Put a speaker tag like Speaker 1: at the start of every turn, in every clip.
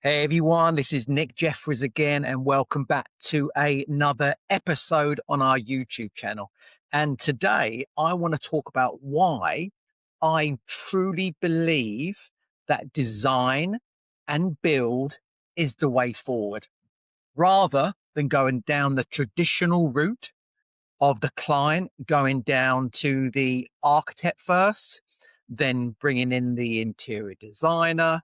Speaker 1: Hey everyone, this is Nick Jeffries again, and welcome back to another episode on our YouTube channel. And today I want to talk about why I truly believe that design and build is the way forward, rather than going down the traditional route of the client, going down to the architect first, then bringing in the interior designer,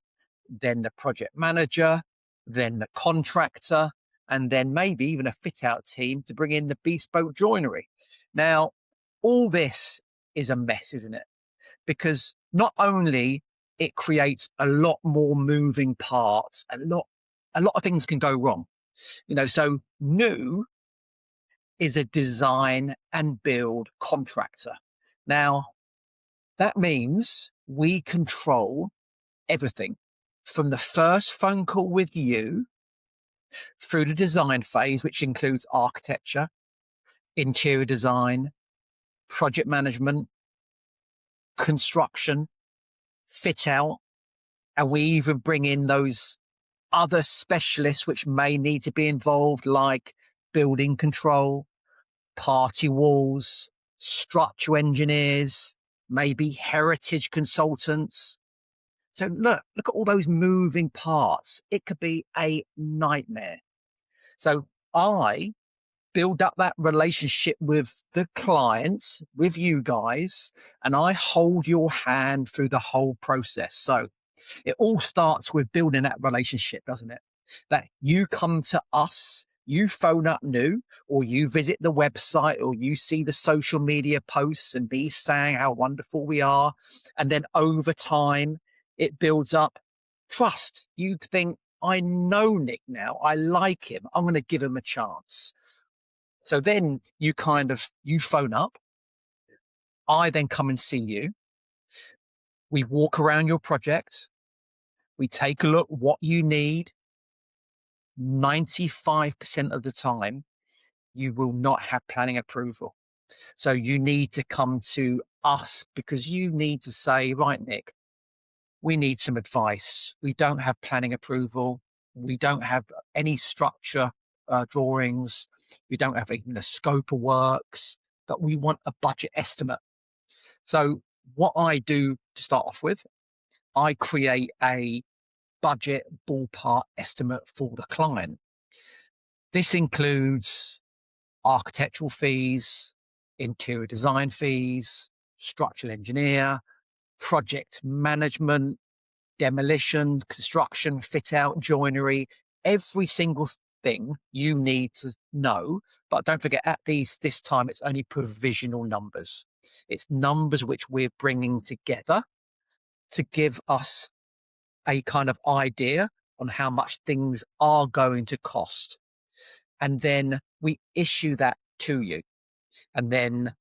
Speaker 1: then the project manager, then the contractor, and then maybe even a fit out team to bring in the bespoke joinery. Now, all this is a mess, isn't it? Because not only it creates a lot more moving parts, a lot of things can go wrong. So new is a design and build contractor. Now, that means we control everything from the first phone call with you through the design phase, which includes architecture, interior design, project management, construction, fit out, and we even bring in those other specialists which may need to be involved, like building control, party walls, structural engineers, maybe heritage consultants. So look at all those moving parts. It could be a nightmare. So I build up that relationship with the clients, with you guys, and I hold your hand through the whole process. So it all starts with building that relationship, doesn't it? That you come to us, you phone up new, or you visit the website, or you see the social media posts and me saying how wonderful we are. And then over time, it builds up trust. You think, I know Nick now. I like him. I'm going to give him a chance. So then you phone up. I then come and see you. We walk around your project. We take a look what you need. 95% of the time, you will not have planning approval. So you need to come to us because you need to say, right, Nick, we need some advice. We don't have planning approval. We don't have any structure drawings. We don't have even a scope of works, but we want a budget estimate. So what I do to start off with, I create a budget ballpark estimate for the client. This includes architectural fees, interior design fees, structural engineer, project management, demolition, construction, fit out, joinery, every single thing you need to know. But don't forget, this time, it's only provisional numbers. It's numbers which we're bringing together to give us a kind of idea on how much things are going to cost. And then we issue that to you. And then,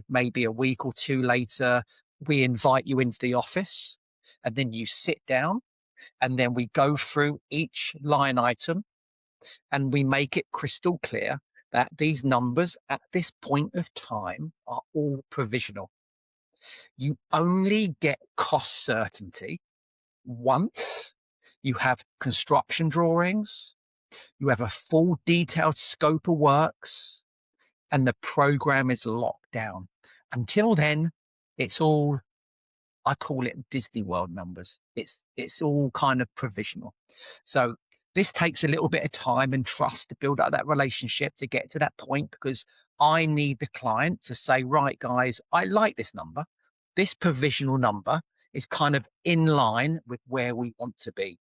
Speaker 1: maybe a week or two later, we invite you into the office, and then you sit down, and then we go through each line item and we make it crystal clear that these numbers at this point of time are all provisional. You only get cost certainty once you have construction drawings, you have a full detailed scope of works, and the program is locked down. Until then, it's all, I call it Disney World numbers. It's all kind of provisional. So this takes a little bit of time and trust to build up that relationship to get to that point, because I need the client to say, right, guys, I like this number. This provisional number is kind of in line with where we want to be.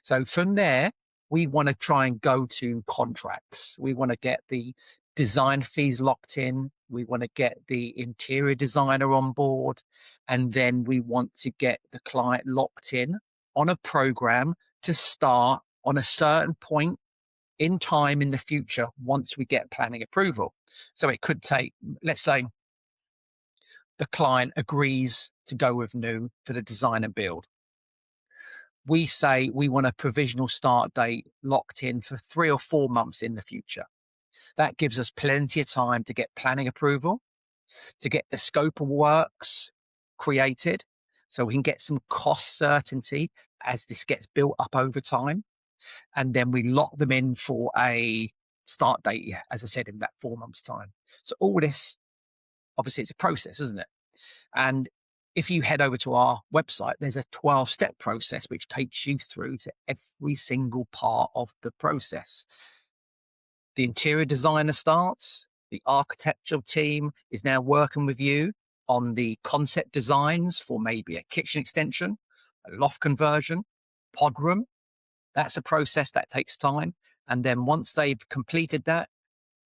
Speaker 1: So from there, we want to try and go to contracts. We want to get the design fees locked in. We want to get the interior designer on board. And then we want to get the client locked in on a program to start on a certain point in time in the future once we get planning approval. So it could take, let's say, the client agrees to go with new for the design and build. We say we want a provisional start date locked in for 3 or 4 months in the future. That gives us plenty of time to get planning approval, to get the scope of works created, so we can get some cost certainty as this gets built up over time. and then we lock them in for a start date, yeah, as I said, in about 4 months' time. So all this, obviously, it's a process, isn't it? And if you head over to our website, there's a 12-step process which takes you through to every single part of the process. The interior designer starts, the architectural team is now working with you on the concept designs for maybe a kitchen extension, a loft conversion, pod room. That's a process that takes time. And then once they've completed that,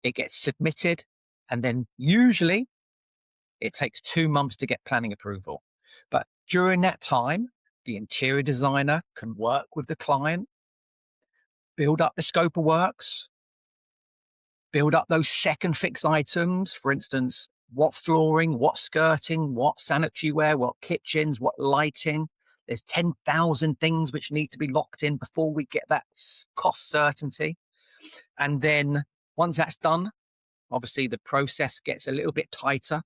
Speaker 1: it gets submitted. And then usually it takes 2 months to get planning approval. But during that time, the interior designer can work with the client, build up the scope of works, build up those second fix items. For instance, what flooring, what skirting, what sanitary ware, what kitchens, what lighting. There's 10,000 things which need to be locked in before we get that cost certainty. And then once that's done, obviously the process gets a little bit tighter.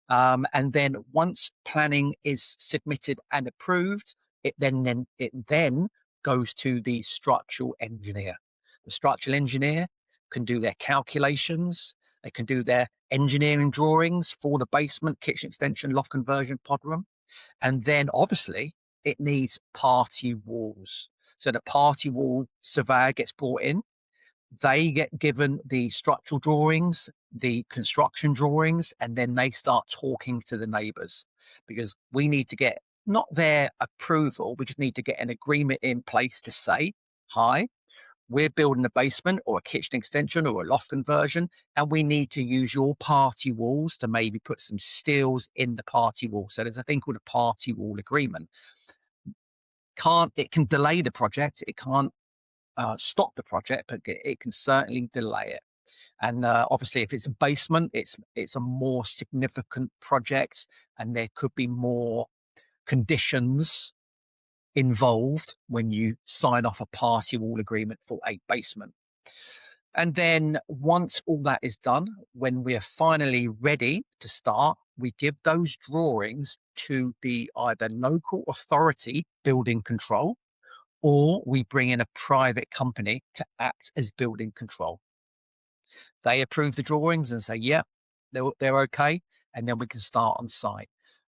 Speaker 1: And then once planning is submitted and approved, it then goes to the structural engineer. The structural engineer can do their calculations. They can do their engineering drawings for the basement, kitchen extension, loft conversion, pod room. And then obviously it needs party walls. So the party wall surveyor gets brought in. They get given the structural drawings, the construction drawings, and then they start talking to the neighbours, because we need to get not their approval, we just need to get an agreement in place to say, hi, we're building a basement or a kitchen extension or a loft conversion, and we need to use your party walls to maybe put some steels in the party wall. So there's a thing called a party wall agreement. It can delay the project. It can't stop the project, but it can certainly delay it. And obviously, if it's a basement, it's a more significant project, and there could be more conditions involved when you sign off a party wall agreement for a basement. And then once all that is done, when we are finally ready to start, we give those drawings to the either local authority building control, or we bring in a private company to act as building control. They approve the drawings and say, yeah, they're okay. And then we can start on site.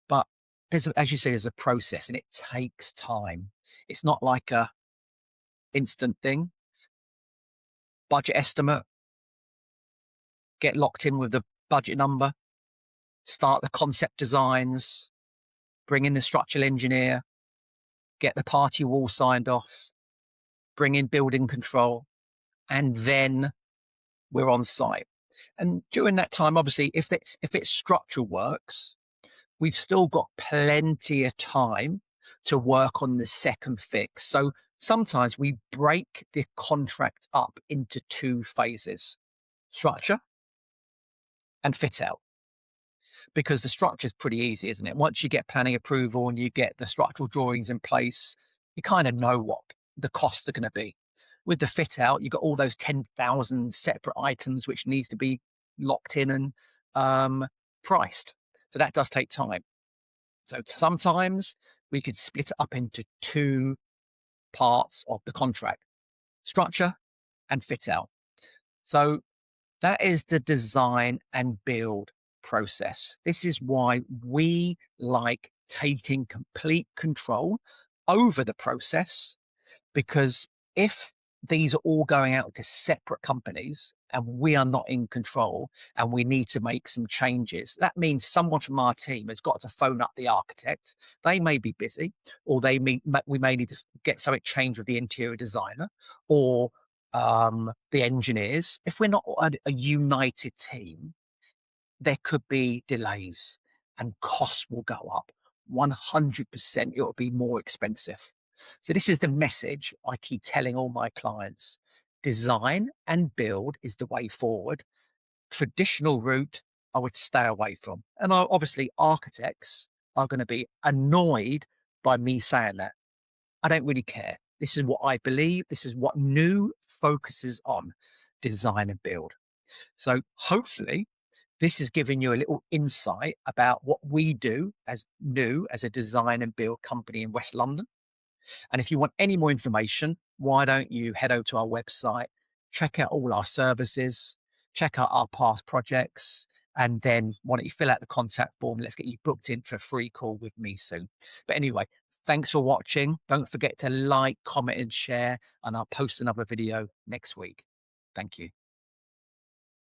Speaker 1: But as you say, there's a process and it takes time. It's not like a instant thing. Budget estimate, get locked in with the budget number, start the concept designs, bring in the structural engineer, get the party wall signed off, bring in building control, and then we're on site. And during that time, obviously, if it's structural works, we've still got plenty of time to work on the second fix. So sometimes we break the contract up into 2 phases: structure and fit out. Because the structure is pretty easy, isn't it? Once you get planning approval and you get the structural drawings in place, you kind of know what the costs are going to be. With the fit out, you've got all those 10,000 separate items which needs to be locked in and priced. So that does take time. So sometimes we could split it up into 2 parts of the contract: structure and fit out. So that is the design and build process. This is why we like taking complete control over the process, because if these are all going out to separate companies and we are not in control and we need to make some changes, that means someone from our team has got to phone up the architect. They may be busy, or we may need to get something changed with the interior designer or the engineers. If we're not a united team, there could be delays and costs will go up. 100% it will be more expensive. So this is the message I keep telling all my clients. Design and build is the way forward. Traditional route I would stay away from. And obviously architects are going to be annoyed by me saying that. I don't really care. This is what I believe. This is what New focuses on: design and build. So hopefully this has given you a little insight about what we do as New, as a design and build company in West London. And if you want any more information, why don't you head over to our website, check out all our services, check out our past projects, and then why don't you fill out the contact form? Let's get you booked in for a free call with me soon. But anyway, thanks for watching. Don't forget to like, comment, and share, and I'll post another video next week. Thank you.